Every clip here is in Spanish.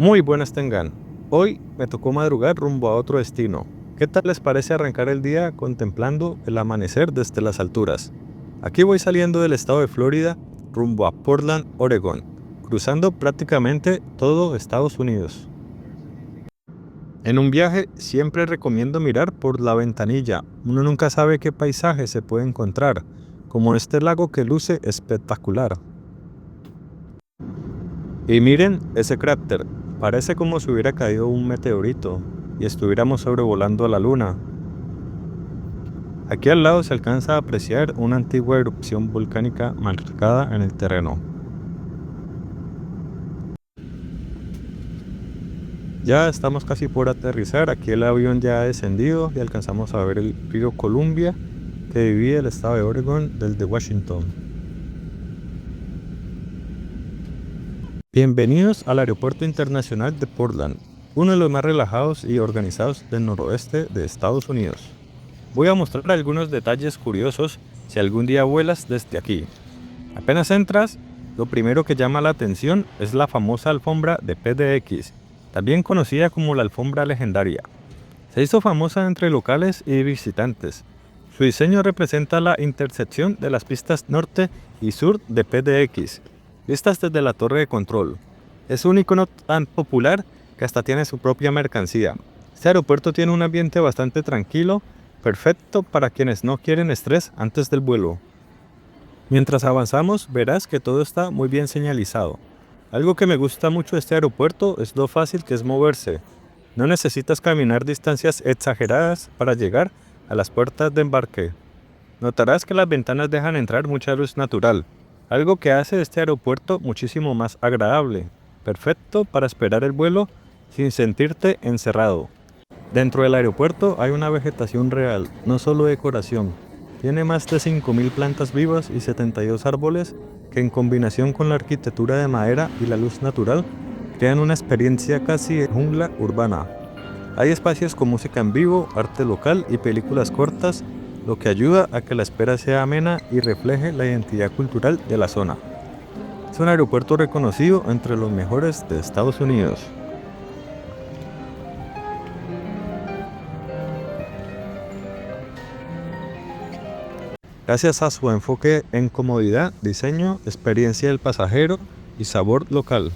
Muy buenas tengan. Hoy me tocó madrugar rumbo a otro destino. ¿Qué tal les parece arrancar el día contemplando el amanecer desde las alturas? Aquí voy saliendo del estado de Florida rumbo a Portland, Oregón, cruzando prácticamente todo Estados Unidos. En un viaje siempre recomiendo mirar por la ventanilla. Uno nunca sabe qué paisaje se puede encontrar, como este lago que luce espectacular. Y miren ese cráter, parece como si hubiera caído un meteorito y estuviéramos sobrevolando la luna. Aquí al lado se alcanza a apreciar una antigua erupción volcánica marcada en el terreno. Ya estamos casi por aterrizar, aquí el avión ya ha descendido y alcanzamos a ver el río Columbia que divide el estado de Oregón del de Washington. Bienvenidos al Aeropuerto Internacional de Portland, uno de los más relajados y organizados del noroeste de Estados Unidos. Voy a mostrar algunos detalles curiosos si algún día vuelas desde aquí. Apenas entras, lo primero que llama la atención es la famosa alfombra de PDX, también conocida como la alfombra legendaria. Se hizo famosa entre locales y visitantes. Su diseño representa la intersección de las pistas norte y sur de PDX, vistas desde la torre de control. Es un icono tan popular que hasta tiene su propia mercancía. Este aeropuerto tiene un ambiente bastante tranquilo, perfecto para quienes no quieren estrés antes del vuelo. Mientras avanzamos, verás que todo está muy bien señalizado. Algo que me gusta mucho de este aeropuerto es lo fácil que es moverse. No necesitas caminar distancias exageradas para llegar a las puertas de embarque. Notarás que las ventanas dejan entrar mucha luz natural, algo que hace de este aeropuerto muchísimo más agradable, perfecto para esperar el vuelo sin sentirte encerrado. Dentro del aeropuerto hay una vegetación real, no solo decoración. Tiene más de 5.000 plantas vivas y 72 árboles que en combinación con la arquitectura de madera y la luz natural crean una experiencia casi de jungla urbana. Hay espacios con música en vivo, arte local y películas cortas, lo que ayuda a que la espera sea amena y refleje la identidad cultural de la zona. Es un aeropuerto reconocido entre los mejores de Estados Unidos. Gracias a su enfoque en comodidad, diseño, experiencia del pasajero y sabor local.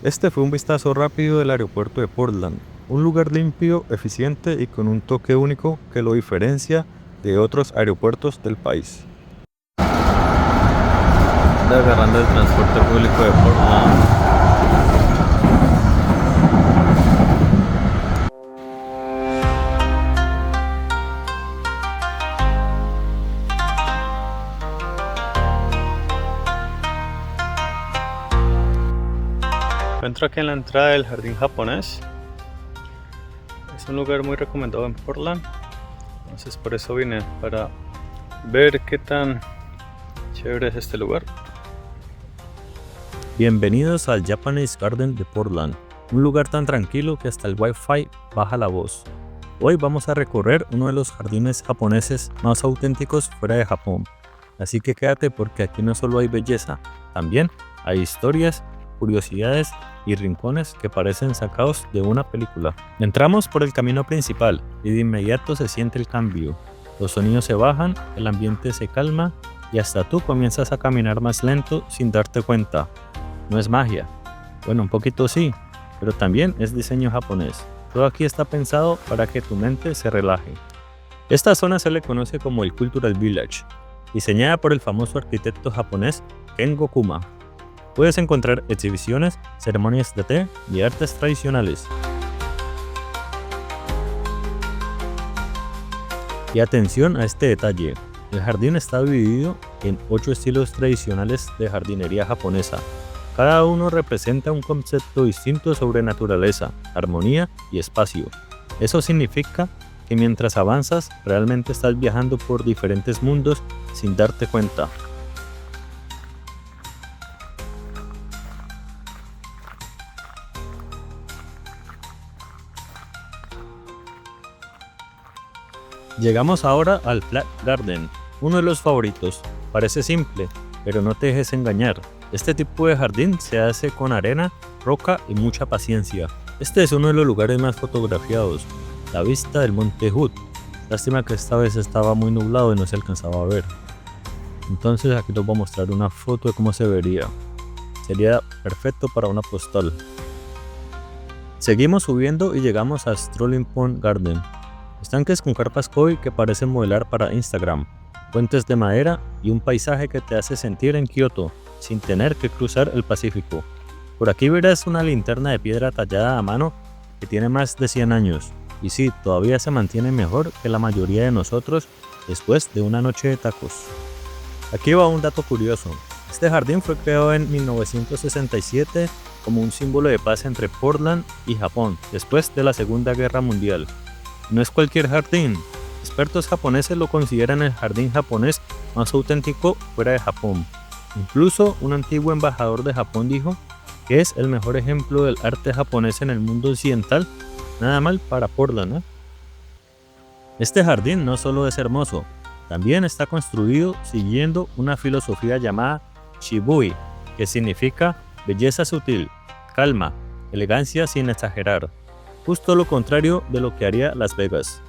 Este fue un vistazo rápido del aeropuerto de Portland, un lugar limpio, eficiente y con un toque único que lo diferencia de otros aeropuertos del país. Agarrando el transporte público de Portland. Encuentro aquí en la entrada del jardín japonés. Es un lugar muy recomendado en Portland, entonces por eso vine, para ver qué tan chévere es este lugar. Bienvenidos al Japanese Garden de Portland, un lugar tan tranquilo que hasta el Wi-Fi baja la voz. Hoy vamos a recorrer uno de los jardines japoneses más auténticos fuera de Japón, así que quédate porque aquí no solo hay belleza, también hay historias, curiosidades y rincones que parecen sacados de una película. Entramos por el camino principal y de inmediato se siente el cambio. Los sonidos se bajan, el ambiente se calma y hasta tú comienzas a caminar más lento sin darte cuenta. No es magia. Bueno, un poquito sí, pero también es diseño japonés. Todo aquí está pensado para que tu mente se relaje. Esta zona se le conoce como el Cultural Village, diseñada por el famoso arquitecto japonés Kengo Kuma. Puedes encontrar exhibiciones, ceremonias de té y artes tradicionales. Y atención a este detalle, el jardín está dividido en 8 estilos tradicionales de jardinería japonesa. Cada uno representa un concepto distinto sobre naturaleza, armonía y espacio. Eso significa que mientras avanzas, realmente estás viajando por diferentes mundos sin darte cuenta. Llegamos ahora al Flat Garden, uno de los favoritos. Parece simple, pero no te dejes engañar. Este tipo de jardín se hace con arena roca y mucha paciencia. Este es uno de los lugares más fotografiados, la vista del Monte Hood. Lástima que esta vez estaba muy nublado y no se alcanzaba a ver. Entonces aquí les voy a mostrar una foto de cómo se vería. Sería perfecto para una postal. Seguimos subiendo y llegamos a Strolling Pond Garden. Estanques con carpas koi que parecen modelar para Instagram, puentes de madera y un paisaje que te hace sentir en Kioto, sin tener que cruzar el Pacífico. Por aquí verás una linterna de piedra tallada a mano que tiene más de 100 años. Y sí, todavía se mantiene mejor que la mayoría de nosotros después de una noche de tacos. Aquí va un dato curioso. Este jardín fue creado en 1967 como un símbolo de paz entre Portland y Japón después de la Segunda Guerra Mundial. No es cualquier jardín. Expertos japoneses lo consideran el jardín japonés más auténtico fuera de Japón. Incluso un antiguo embajador de Japón dijo que es el mejor ejemplo del arte japonés en el mundo occidental. Nada mal para Portland, ¿eh? Este jardín no solo es hermoso, también está construido siguiendo una filosofía llamada Shibui, que significa belleza sutil, calma, elegancia sin exagerar. Justo lo contrario de lo que haría Las Vegas.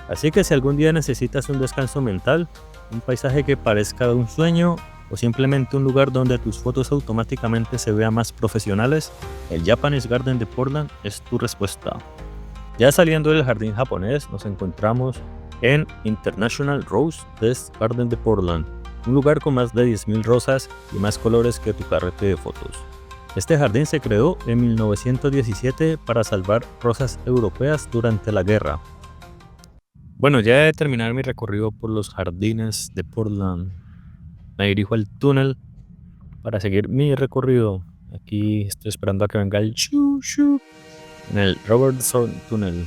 Así que si algún día necesitas un descanso mental, un paisaje que parezca un sueño o simplemente un lugar donde tus fotos automáticamente se vean más profesionales, el Japanese Garden de Portland es tu respuesta. Ya saliendo del jardín japonés nos encontramos en International Rose Test Garden de Portland, un lugar con más de 10.000 rosas y más colores que tu carrete de fotos. Este jardín se creó en 1917 para salvar rosas europeas durante la guerra. Bueno, ya de terminar mi recorrido por los jardines de Portland, me dirijo al túnel para seguir mi recorrido. Aquí estoy esperando a que venga el shu en el Robertson Tunnel.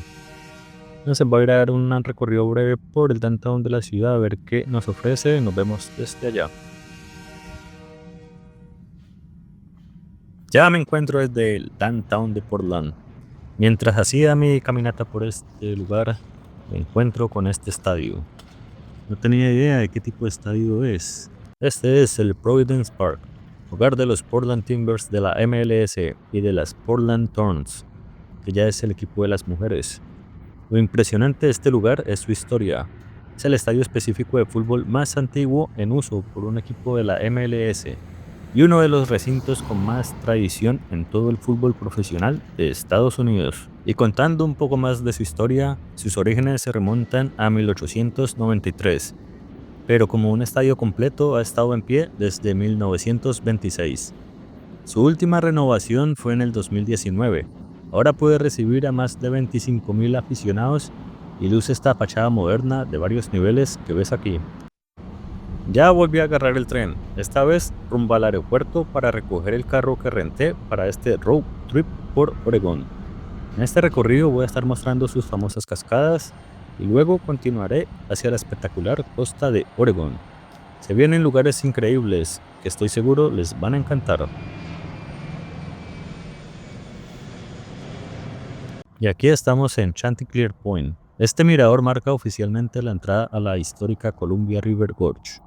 Entonces voy a ir a dar un recorrido breve por el downtown de la ciudad a ver qué nos ofrece. Nos vemos desde allá. Ya me encuentro desde el downtown de Portland. Mientras hacía mi caminata por este lugar, me encuentro con este estadio. No tenía idea de qué tipo de estadio es. Este es el Providence Park, hogar de los Portland Timbers de la MLS y de las Portland Thorns, que ya es el equipo de las mujeres. Lo impresionante de este lugar es su historia. Es el estadio específico de fútbol más antiguo en uso por un equipo de la MLS y uno de los recintos con más tradición en todo el fútbol profesional de Estados Unidos. Y contando un poco más de su historia, sus orígenes se remontan a 1893, pero como un estadio completo ha estado en pie desde 1926. Su última renovación fue en el 2019. Ahora puede recibir a más de 25.000 aficionados y luce esta fachada moderna de varios niveles que ves aquí. Ya volví a agarrar el tren, esta vez rumbo al aeropuerto para recoger el carro que renté para este road trip por Oregón. En este recorrido voy a estar mostrando sus famosas cascadas y luego continuaré hacia la espectacular costa de Oregón. Se vienen lugares increíbles que estoy seguro les van a encantar. Y aquí estamos en Chanticleer Point. Este mirador marca oficialmente la entrada a la histórica Columbia River Gorge.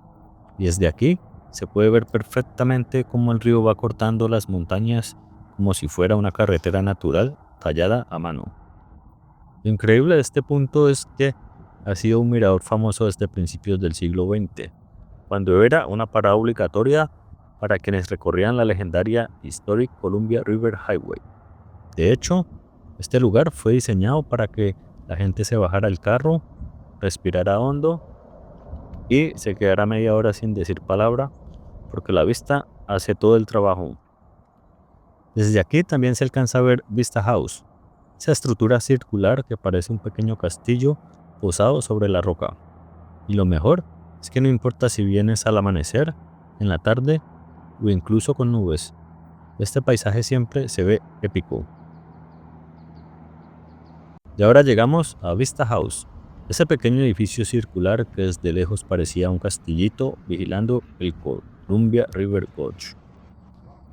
Y desde aquí se puede ver perfectamente cómo el río va cortando las montañas como si fuera una carretera natural tallada a mano. Lo increíble de este punto es que ha sido un mirador famoso desde principios del siglo XX, cuando era una parada obligatoria para quienes recorrían la legendaria Historic Columbia River Highway. De hecho, este lugar fue diseñado para que la gente se bajara del carro, respirara hondo y se quedara media hora sin decir palabra, porque la vista hace todo el trabajo. Desde aquí también se alcanza a ver Vista House, esa estructura circular que parece un pequeño castillo posado sobre la roca. Y lo mejor es que no importa si vienes al amanecer, en la tarde o incluso con nubes, este paisaje siempre se ve épico. Y ahora llegamos a Vista House, ese pequeño edificio circular que desde lejos parecía un castillito vigilando el Columbia River Gorge.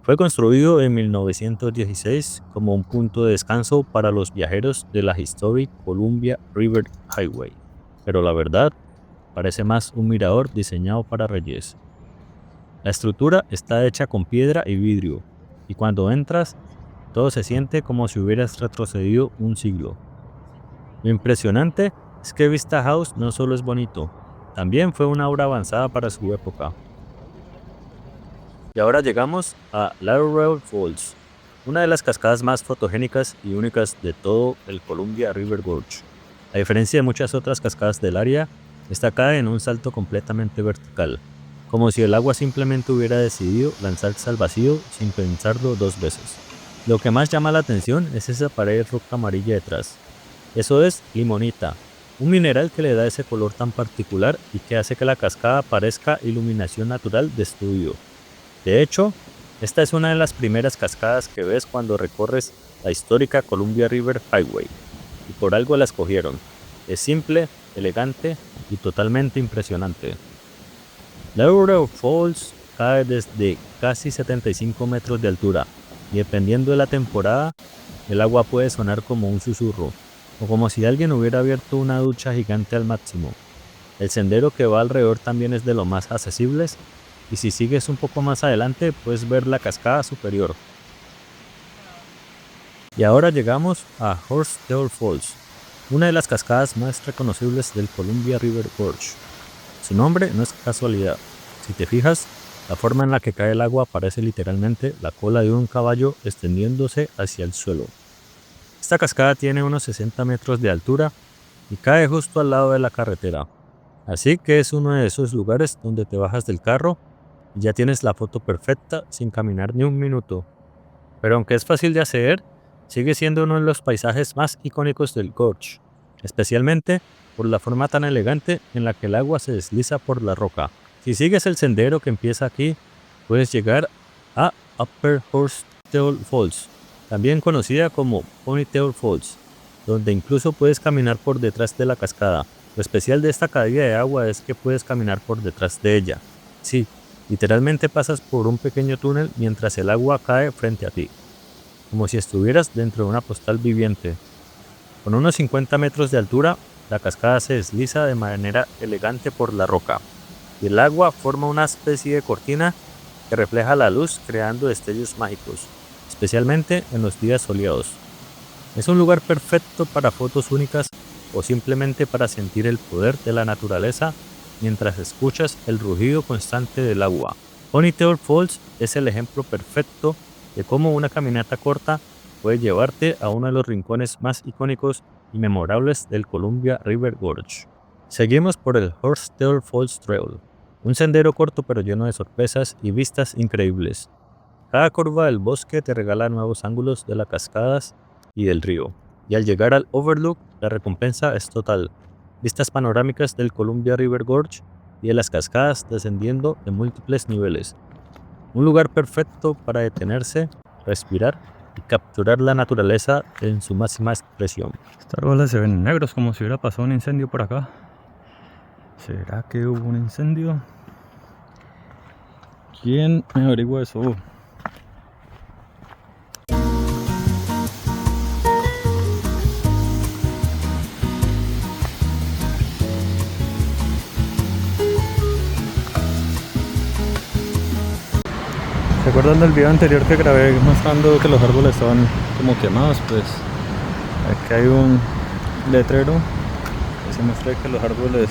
Fue construido en 1916 como un punto de descanso para los viajeros de la Historic Columbia River Highway, pero la verdad parece más un mirador diseñado para reyes. La estructura está hecha con piedra y vidrio, y cuando entras todo se siente como si hubieras retrocedido un siglo. Lo impresionante es que Vista House no solo es bonito, también fue una obra avanzada para su época. Y ahora llegamos a Laurel Falls, una de las cascadas más fotogénicas y únicas de todo el Columbia River Gorge. A diferencia de muchas otras cascadas del área, esta cae en un salto completamente vertical, como si el agua simplemente hubiera decidido lanzarse al vacío sin pensarlo dos veces. Lo que más llama la atención es esa pared roca amarilla detrás. Eso es limonita, un mineral que le da ese color tan particular y que hace que la cascada parezca iluminación natural de estudio. De hecho, esta es una de las primeras cascadas que ves cuando recorres la histórica Columbia River Highway, y por algo la escogieron. Es simple, elegante y totalmente impresionante. Laurel Falls cae desde casi 75 metros de altura, y dependiendo de la temporada, el agua puede sonar como un susurro, o como si alguien hubiera abierto una ducha gigante al máximo. El sendero que va alrededor también es de los más accesibles, y si sigues un poco más adelante puedes ver la cascada superior. Y ahora llegamos a Horsetail Falls, una de las cascadas más reconocibles del Columbia River Gorge. Su nombre no es casualidad. Si te fijas, la forma en la que cae el agua parece literalmente la cola de un caballo extendiéndose hacia el suelo. Esta cascada tiene unos 60 metros de altura y cae justo al lado de la carretera. Así que es uno de esos lugares donde te bajas del carro y ya tienes la foto perfecta sin caminar ni un minuto. Pero aunque es fácil de acceder, sigue siendo uno de los paisajes más icónicos del Gorge, especialmente por la forma tan elegante en la que el agua se desliza por la roca. Si sigues el sendero que empieza aquí, puedes llegar a Upper Horsetail Falls, también conocida como Ponytail Falls, donde incluso puedes caminar por detrás de la cascada. Lo especial de esta caída de agua es que puedes caminar por detrás de ella. Sí, literalmente pasas por un pequeño túnel mientras el agua cae frente a ti, como si estuvieras dentro de una postal viviente. Con unos 50 metros de altura, la cascada se desliza de manera elegante por la roca, y el agua forma una especie de cortina que refleja la luz creando destellos mágicos, especialmente en los días soleados. Es un lugar perfecto para fotos únicas o simplemente para sentir el poder de la naturaleza mientras escuchas el rugido constante del agua. Ponytail Falls es el ejemplo perfecto de cómo una caminata corta puede llevarte a uno de los rincones más icónicos y memorables del Columbia River Gorge. Seguimos por el Horsetail Falls Trail, un sendero corto pero lleno de sorpresas y vistas increíbles. Cada curva del bosque te regala nuevos ángulos de las cascadas y del río, y al llegar al Overlook, la recompensa es total. Vistas panorámicas del Columbia River Gorge y de las cascadas descendiendo de múltiples niveles. Un lugar perfecto para detenerse, respirar y capturar la naturaleza en su máxima expresión. Estos árboles se ven negros como si hubiera pasado un incendio por acá. ¿Será que hubo un incendio? ¿Quién me averigua eso? ¿Se acuerdan del video anterior que grabé mostrando que los árboles estaban como quemados? Pues aquí hay un letrero que se muestra que los árboles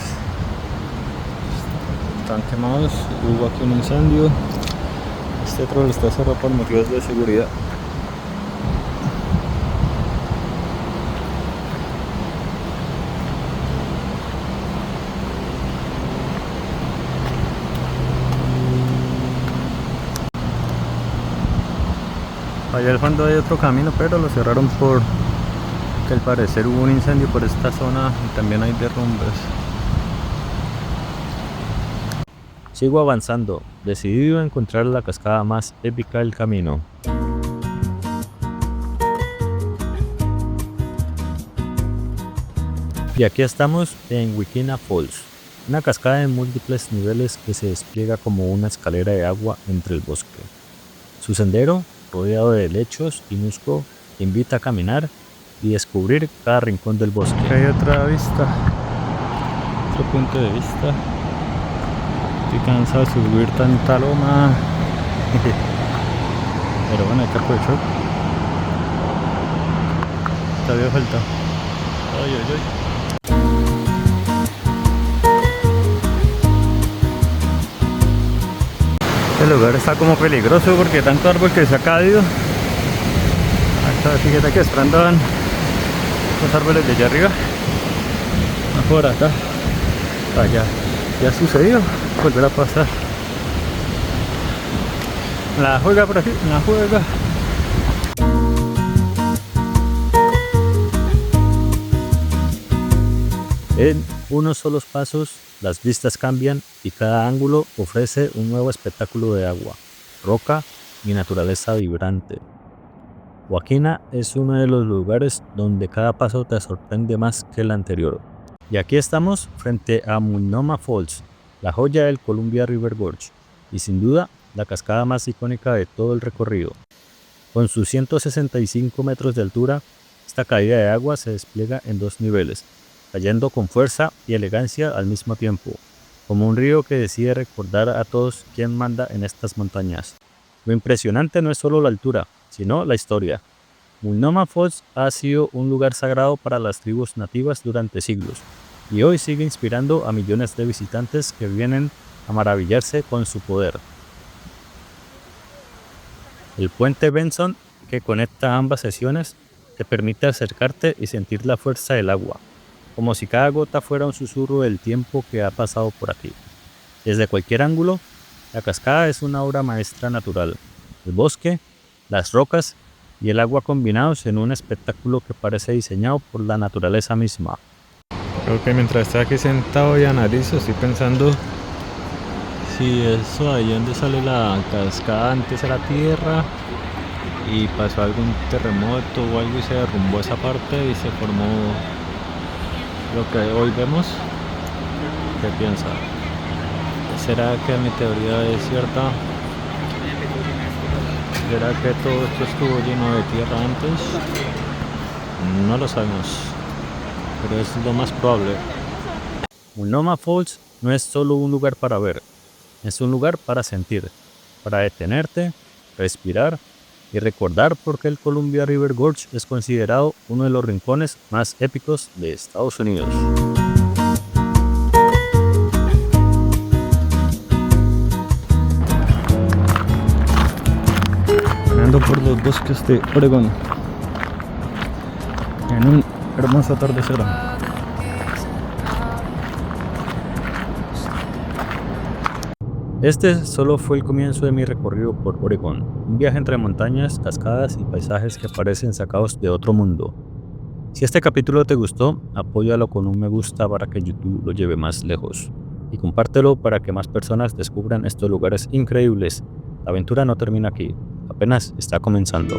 están quemados. Hubo aquí un incendio. Este trébol está cerrado por motivos de seguridad. Allá al fondo hay otro camino, pero lo cerraron por que al parecer hubo un incendio por esta zona y también hay derrumbes. Sigo avanzando, decidido a encontrar la cascada más épica del camino. Y aquí estamos en Wikina Falls, una cascada de múltiples niveles que se despliega como una escalera de agua entre el bosque. Su sendero, rodeado de helechos y musgo, invita a caminar y descubrir cada rincón del bosque. Aquí hay otra vista, otro punto de vista. Estoy cansado de subir tanta loma. Pero bueno, hay que aprovechar. todavía falta. Ay, ay, ay. Este lugar está como peligroso porque tanto árbol que se ha caído. Hasta fíjate que estrandan los árboles de allá arriba. Por acá. Allá. Ya sucedió. Volverá a pasar. La juega por aquí. La juega. En unos solos pasos, las vistas cambian y cada ángulo ofrece un nuevo espectáculo de agua, roca y naturaleza vibrante. Huaquina es uno de los lugares donde cada paso te sorprende más que el anterior. Y aquí estamos frente a Multnomah Falls, la joya del Columbia River Gorge, y sin duda la cascada más icónica de todo el recorrido. Con sus 165 metros de altura, esta caída de agua se despliega en dos niveles, cayendo con fuerza y elegancia al mismo tiempo, como un río que decide recordar a todos quién manda en estas montañas. Lo impresionante no es solo la altura, sino la historia. Multnomah Falls ha sido un lugar sagrado para las tribus nativas durante siglos, y hoy sigue inspirando a millones de visitantes que vienen a maravillarse con su poder. El puente Benson, que conecta ambas sesiones, te permite acercarte y sentir la fuerza del agua, como si cada gota fuera un susurro del tiempo que ha pasado por aquí. Desde cualquier ángulo, la cascada es una obra maestra natural. El bosque, las rocas y el agua combinados en un espectáculo que parece diseñado por la naturaleza misma. Creo que mientras estoy aquí sentado y analizo, estoy pensando si eso ahí donde sale la cascada antes era tierra y pasó algún terremoto o algo y se derrumbó esa parte y se formó lo que hoy vemos. ¿Qué piensa? ¿Será que mi teoría es cierta? ¿Será que todo esto estuvo lleno de tierra antes? No lo sabemos, pero es lo más probable. Multnomah Falls no es solo un lugar para ver, es un lugar para sentir, para detenerte, respirar y recordar por qué el Columbia River Gorge es considerado uno de los rincones más épicos de Estados Unidos. Caminando por los bosques de Oregón en un hermoso atardecer. Este solo fue el comienzo de mi recorrido por Oregón, un viaje entre montañas, cascadas y paisajes que parecen sacados de otro mundo. Si este capítulo te gustó, apóyalo con un me gusta para que YouTube lo lleve más lejos. Y compártelo para que más personas descubran estos lugares increíbles. La aventura no termina aquí, apenas está comenzando.